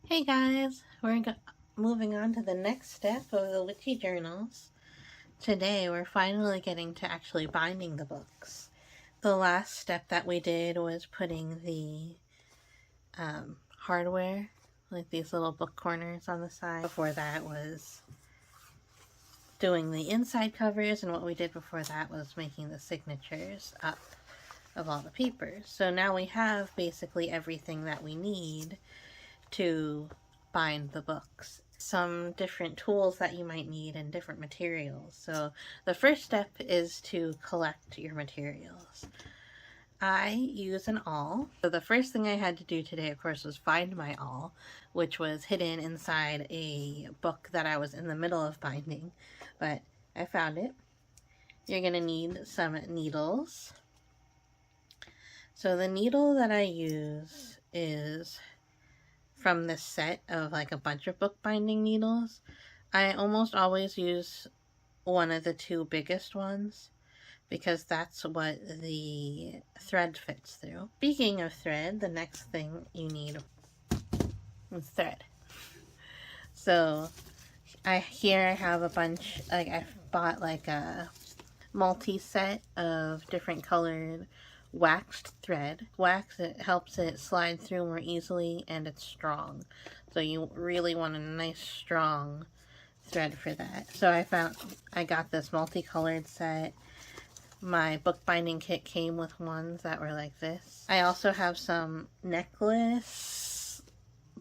Hey guys, moving on to the next step of the Witchy journals. Today we're finally getting to actually binding the books. The last step that we did was putting the hardware, like these little book corners on the side. Before that was doing the inside covers, and what we did before that was making the signatures up of all the papers. So now we have basically everything that we need to bind the books. Some different tools that you might need and different materials. So the first step is to collect your materials. I use an awl. So the first thing I had to do today, of course, was find my awl, which was hidden inside a book that I was in the middle of binding, but I found it. You're going to need some needles. So the needle that I use is from this set of like a bunch of bookbinding needles. I almost always use one of the two biggest ones because that's what the thread fits through. Speaking of thread, the next thing you need is thread. So I have a bunch, like I bought like a multi-set of different colored waxed thread. Wax, it helps it slide through more easily, and it's strong. So you really want a nice strong thread for that. So I got this multicolored set. My bookbinding kit came with ones that were like this. I also have some necklace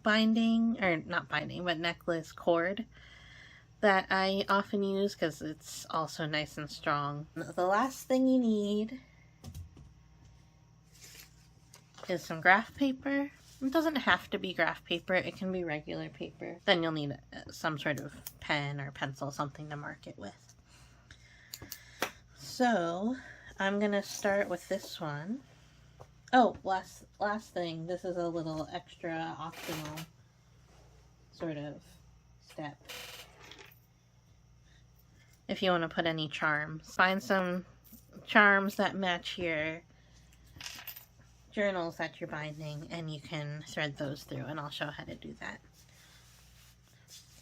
binding, or not binding, but necklace cord that I often use because it's also nice and strong. The last thing you need is some graph paper. It doesn't have to be graph paper, it can be regular paper. Then you'll need some sort of pen or pencil, something to mark it with. So I'm gonna start with this one. Oh, last thing, this is a little extra optional sort of step. If you want to put any charms, find some charms that match your journals that you're binding, and you can thread those through, and I'll show how to do that.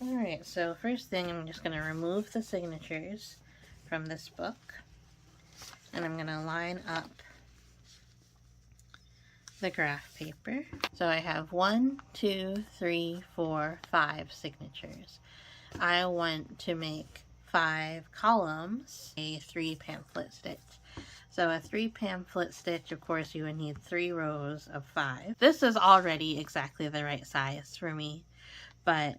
Alright, so first thing, I'm just going to remove the signatures from this book, and I'm going to line up the graph paper. So I have 1, 2, 3, 4, 5 signatures. I want to make 5 columns, a 3 pamphlet stitch. So a 3 pamphlet stitch, of course, you would need 3 rows of 5. This is already exactly the right size for me, but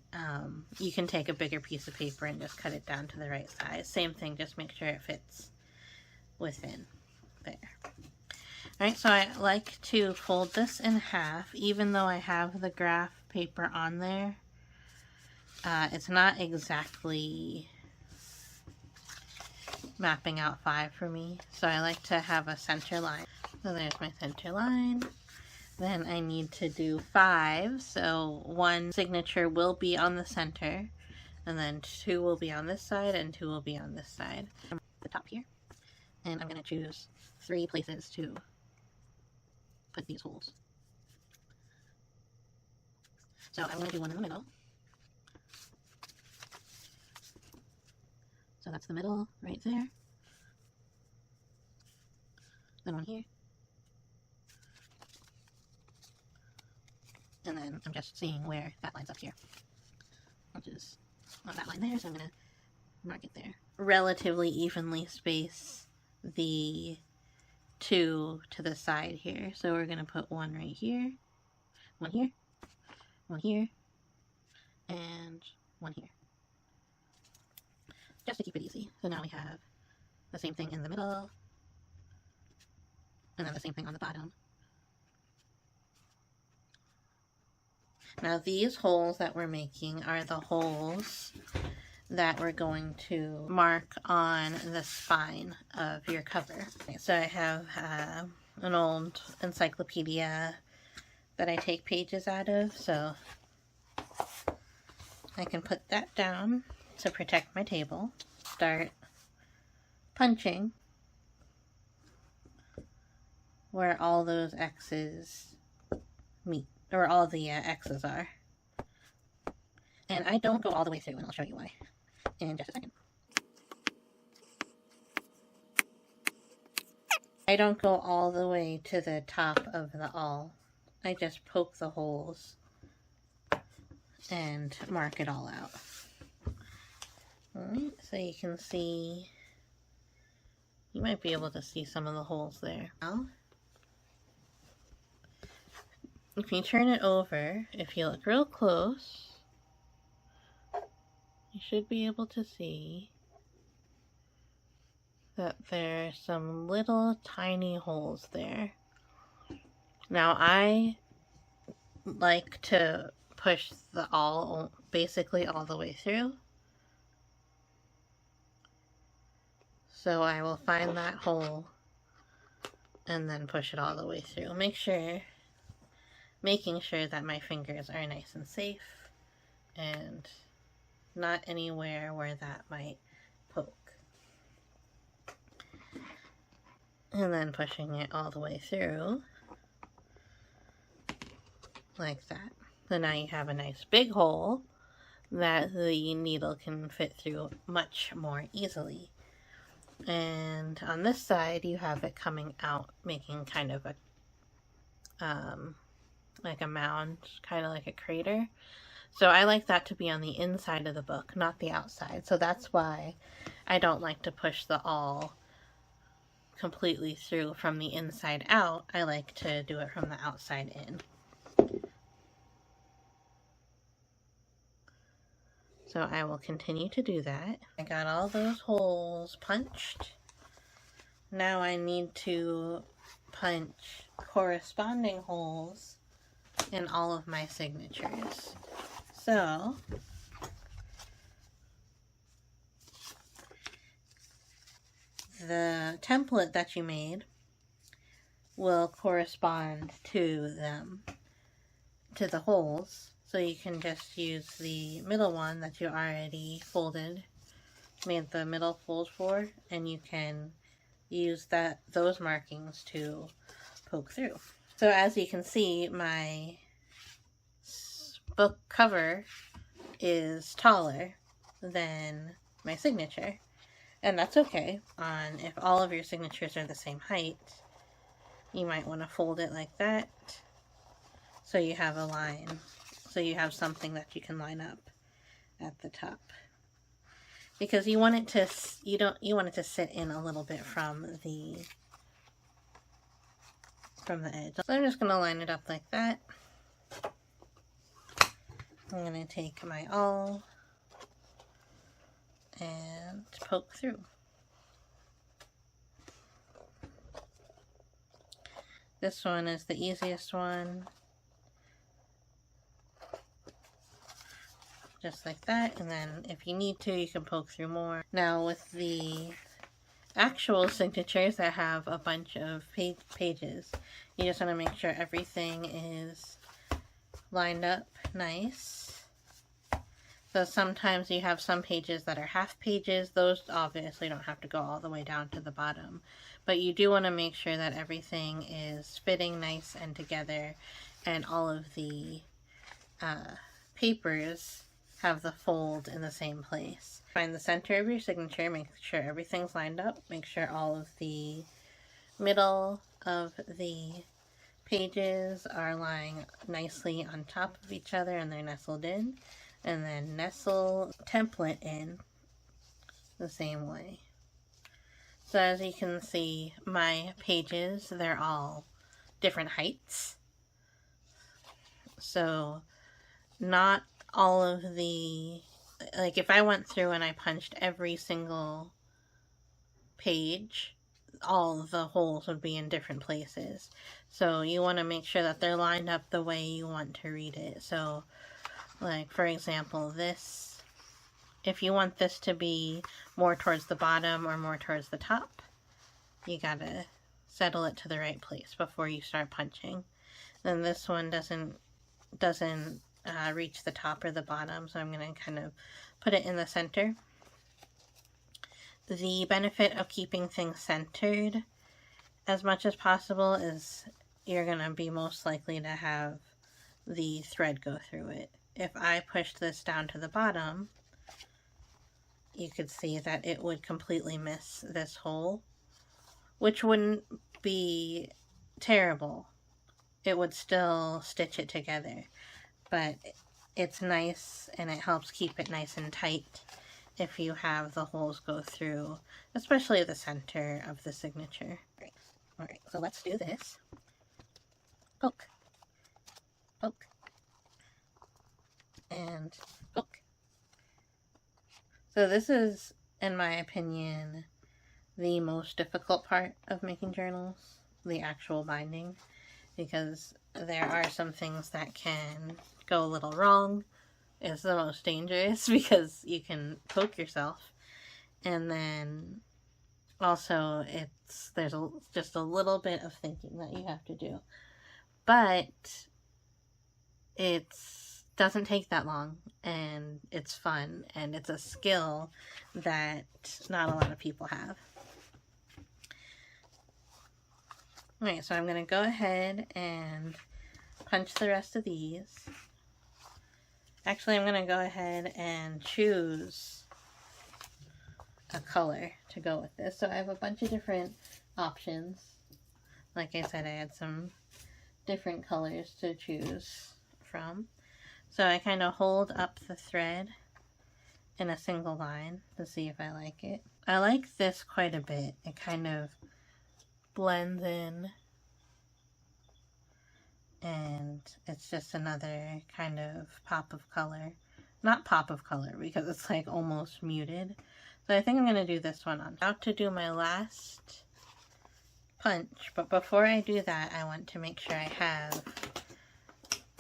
you can take a bigger piece of paper and just cut it down to the right size. Same thing, just make sure it fits within there. Alright, so I like to fold this in half, even though I have the graph paper on there. It's not exactly mapping out 5 for me, so I like to have a center line. So there's my center line. Then I need to do 5, so 1 signature will be on the center, and then 2 will be on this side, and 2 will be on this side. I'm at the top here, and I'm going to choose 3 places to put these holes. So I'm going to do one in the middle. So that's the middle right there. Then one here. And then I'm just seeing where that lines up here, which is on that line there, so I'm going to mark it there. Relatively evenly space the 2 to the side here. So we're going to put 1 right here, 1 here, 1 here, and 1 here. Just to keep it easy. So now we have the same thing in the middle, and then the same thing on the bottom. Now these holes that we're making are the holes that we're going to mark on the spine of your cover. Okay, so I have an old encyclopedia that I take pages out of, so I can put that down to protect my table. Start punching where all those X's meet, or all the X's are. And I don't go all the way through, and I'll show you why in just a second. I don't go all the way to the top of the awl. I just poke the holes and mark it all out. Alright, so you can see, you might be able to see some of the holes there. Now, if you turn it over, if you look real close, you should be able to see that there are some little tiny holes there. Now I like to push the awl basically all the way through. So I will find that hole and then push it all the way through. Making sure that my fingers are nice and safe and not anywhere where that might poke. And then pushing it all the way through, like that. So now you have a nice big hole that the needle can fit through much more easily. And on this side, you have it coming out, making kind of a, like a mound, kind of like a crater. So I like that to be on the inside of the book, not the outside. So that's why I don't like to push the awl completely through from the inside out. I like to do it from the outside in. So I will continue to do that. I got all those holes punched. Now I need to punch corresponding holes in all of my signatures. So the template that you made will correspond to them, to the holes. So you can just use the middle one that you already made the middle fold for, and you can use those markings to poke through. So as you can see, my book cover is taller than my signature, and that's okay. If all of your signatures are the same height, you might want to fold it like that so you have a line, so you have something that you can line up at the top, because you want it to sit in a little bit from the edge. So I'm just going to line it up like that. I'm going to take my awl and poke through. This one is the easiest one. Just like that, and then if you need to, you can poke through more. Now with the actual signatures that have a bunch of pages, you just want to make sure everything is lined up nice. So sometimes you have some pages that are half pages. Those obviously don't have to go all the way down to the bottom, but you do want to make sure that everything is fitting nice and together, and all of the papers have the fold in the same place. Find the center of your signature, make sure everything's lined up, make sure all of the middle of the pages are lying nicely on top of each other and they're nestled in, and then nestle template in the same way. So as you can see, my pages, they're all different heights. So not all of the, like if I went through and I punched every single page, all of the holes would be in different places. So you want to make sure that they're lined up the way you want to read it. So like for example, this, if you want this to be more towards the bottom or more towards the top, you gotta settle it to the right place before you start punching. Then this one doesn't reach the top or the bottom, so I'm going to kind of put it in the center. The benefit of keeping things centered as much as possible is you're going to be most likely to have the thread go through it. if I pushed this down to the bottom, you could see that it would completely miss this hole, which wouldn't be terrible. It would still stitch it together, but it's nice and it helps keep it nice and tight if you have the holes go through, especially the center of the signature. All right, so let's do this. Poke, poke, and poke. So this is, in my opinion, the most difficult part of making journals, the actual binding, because there are some things that can go a little wrong. It's the most dangerous because you can poke yourself, and then also there's just a little bit of thinking that you have to do, but it doesn't take that long, and it's fun, and it's a skill that not a lot of people have. Alright, so I'm going to go ahead and punch the rest of these. Actually, I'm going to go ahead and choose a color to go with this. So I have a bunch of different options. Like I said, I had some different colors to choose from. So I kind of hold up the thread in a single line to see if I like it. I like this quite a bit. It kind of blends in, and it's just another kind of pop of color. Not pop of color because it's like almost muted. So I think I'm going to do this one on. I'm about to do my last punch, but before I do that, I want to make sure I have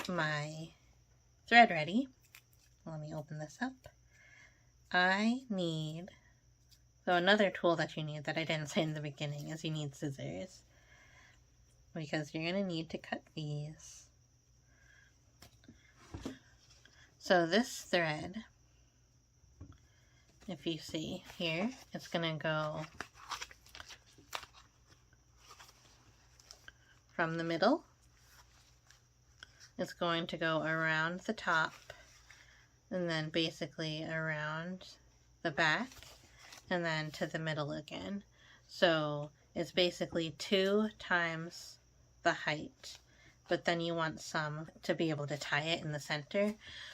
my thread ready. Let me open this up. I need, so another tool that you need that I didn't say in the beginning is you need scissors, because you're going to need to cut these. So this thread, if you see here, it's going to go from the middle. It's going to go around the top and then basically around the back and then to the middle again. So it's basically 2 times the height, but then you want some to be able to tie it in the center.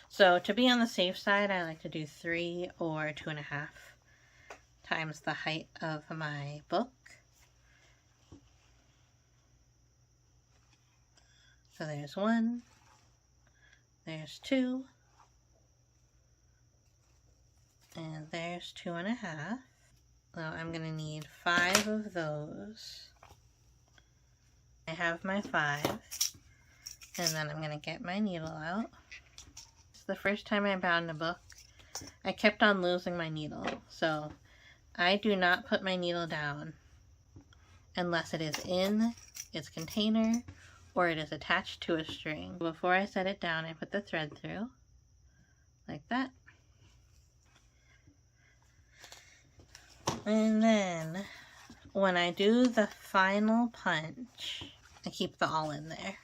So to be on the safe side, I like to do 3 or 2.5 times the height of my book. So there's 1, there's 2, and there's 2.5. So I'm going to need 5 of those. I have my 5, and then I'm going to get my needle out. It's the first time I bound a book. I kept on losing my needle, so I do not put my needle down unless it is in its container or it is attached to a string. Before I set it down, I put the thread through, like that. And then, when I do the final punch, I keep the awl in there.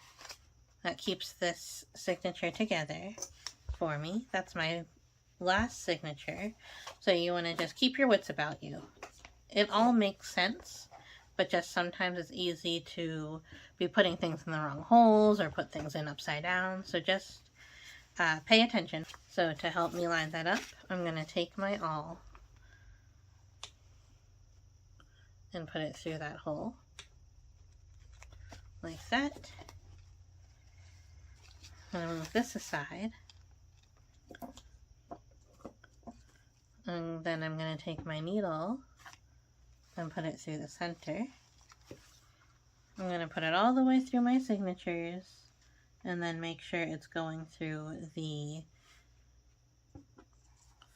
That keeps this signature together for me. That's my last signature. So you want to just keep your wits about you. It all makes sense, but just sometimes it's easy to be putting things in the wrong holes or put things in upside down. So just pay attention. So to help me line that up, I'm going to take my awl and put it through that hole like that. And move this aside. And then I'm going to take my needle and put it through the center. I'm going to put it all the way through my signatures and then make sure it's going through the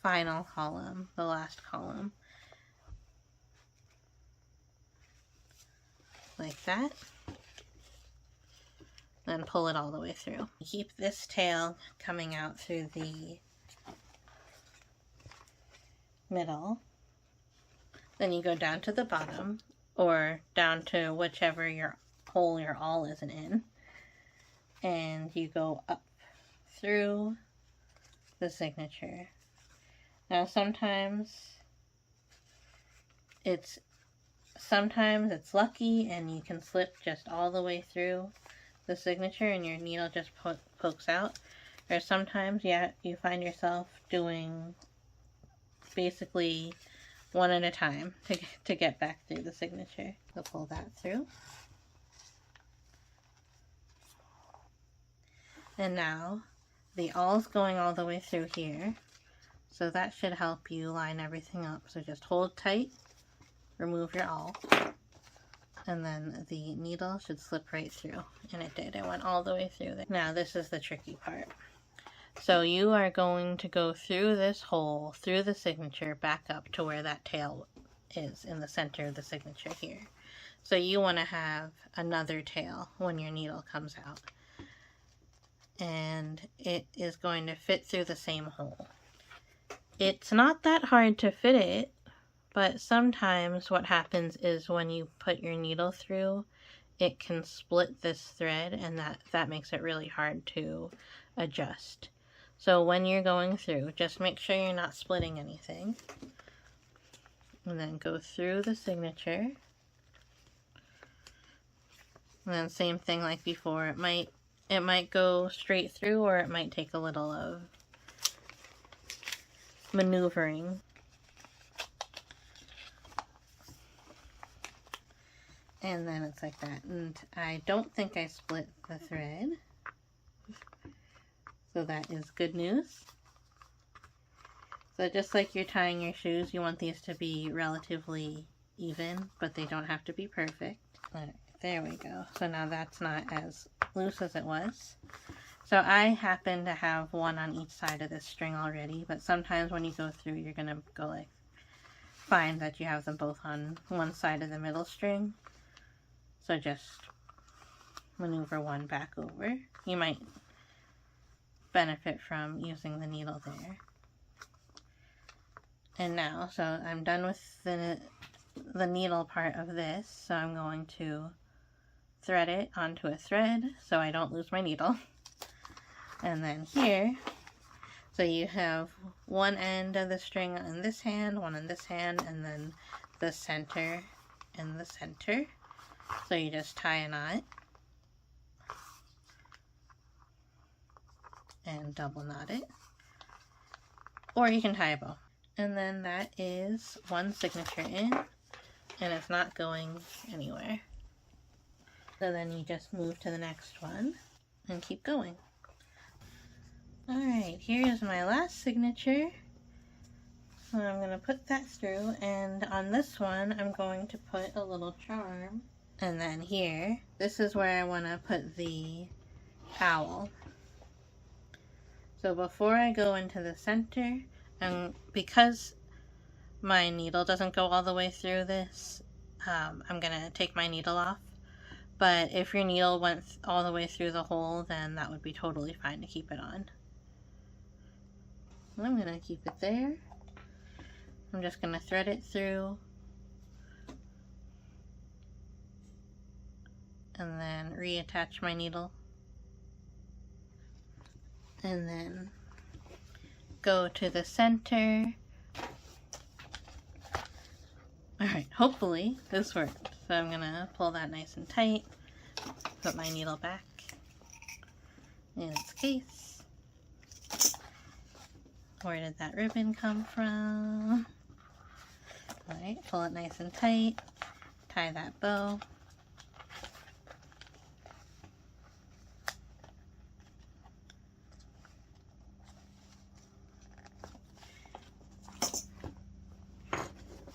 final column, the last column. Like that. Then pull it all the way through. Keep this tail coming out through the middle. Then you go down to the bottom, or down to whichever your hole your awl isn't in, and you go up through the signature. Now sometimes it's lucky and you can slip just all the way through the signature and your needle just pokes out. Or sometimes you find yourself doing basically one at a time to get back through the signature. So pull that through. And now the awl's going all the way through here. So that should help you line everything up. So just hold tight, remove your awl, and then the needle should slip right through. And it did. It went all the way through there. Now this is the tricky part. So you are going to go through this hole, through the signature, back up to where that tail is in the center of the signature here. So you want to have another tail when your needle comes out. And it is going to fit through the same hole. It's not that hard to fit it, but sometimes what happens is when you put your needle through, it can split this thread, and that makes it really hard to adjust. So when you're going through, just make sure you're not splitting anything. And then go through the signature. And then same thing like before. It might go straight through, or it might take a little of maneuvering. And then it's like that. And I don't think I split the thread. So that is good news. So just like you're tying your shoes, you want these to be relatively even, but they don't have to be perfect. Alright, there we go. So now that's not as loose as it was. So I happen to have one on each side of this string already, but sometimes when you go through, you're going to go like, find that you have them both on one side of the middle string. So just maneuver one back over. You might benefit from using the needle there. And now, so I'm done with the needle part of this, so I'm going to thread it onto a thread so I don't lose my needle. And then here, so you have one end of the string in this hand, one in this hand, and then the center in the center. So you just tie a knot and double knot it, or you can tie a bow. And then that is one signature in, and it's not going anywhere. So then you just move to the next one and keep going. Alright, here is my last signature. So I'm going to put that through, and on this one I'm going to put a little charm. And then here, this is where I want to put the owl. So before I go into the center, and because my needle doesn't go all the way through this, I'm going to take my needle off. But if your needle went all the way through the hole, then that would be totally fine to keep it on. I'm going to keep it there. I'm just going to thread it through. And then reattach my needle. And then go to the center. Alright, hopefully this worked. So I'm going to pull that nice and tight. Put my needle back in its case. Where did that ribbon come from? Alright, pull it nice and tight. Tie that bow.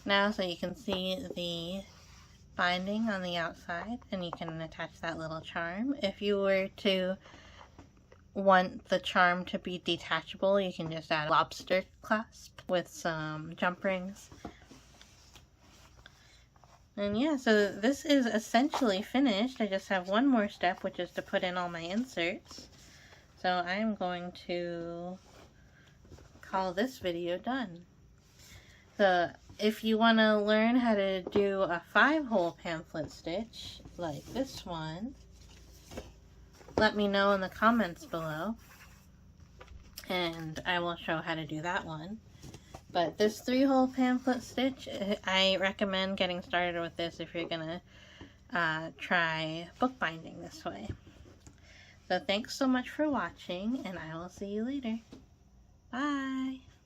Now, so you can see the binding on the outside, and you can attach that little charm. If you were to want the charm to be detachable, you can just add a lobster clasp with some jump rings. And yeah, so this is essentially finished. I just have one more step, which is to put in all my inserts. So I'm going to call this video done. So if you want to learn how to do a 5-hole pamphlet stitch like this one, let me know in the comments below. and I will show how to do that one. But this 3-hole pamphlet stitch, I recommend getting started with this if you're gonna try bookbinding this way. So thanks so much for watching, and I will see you later. Bye!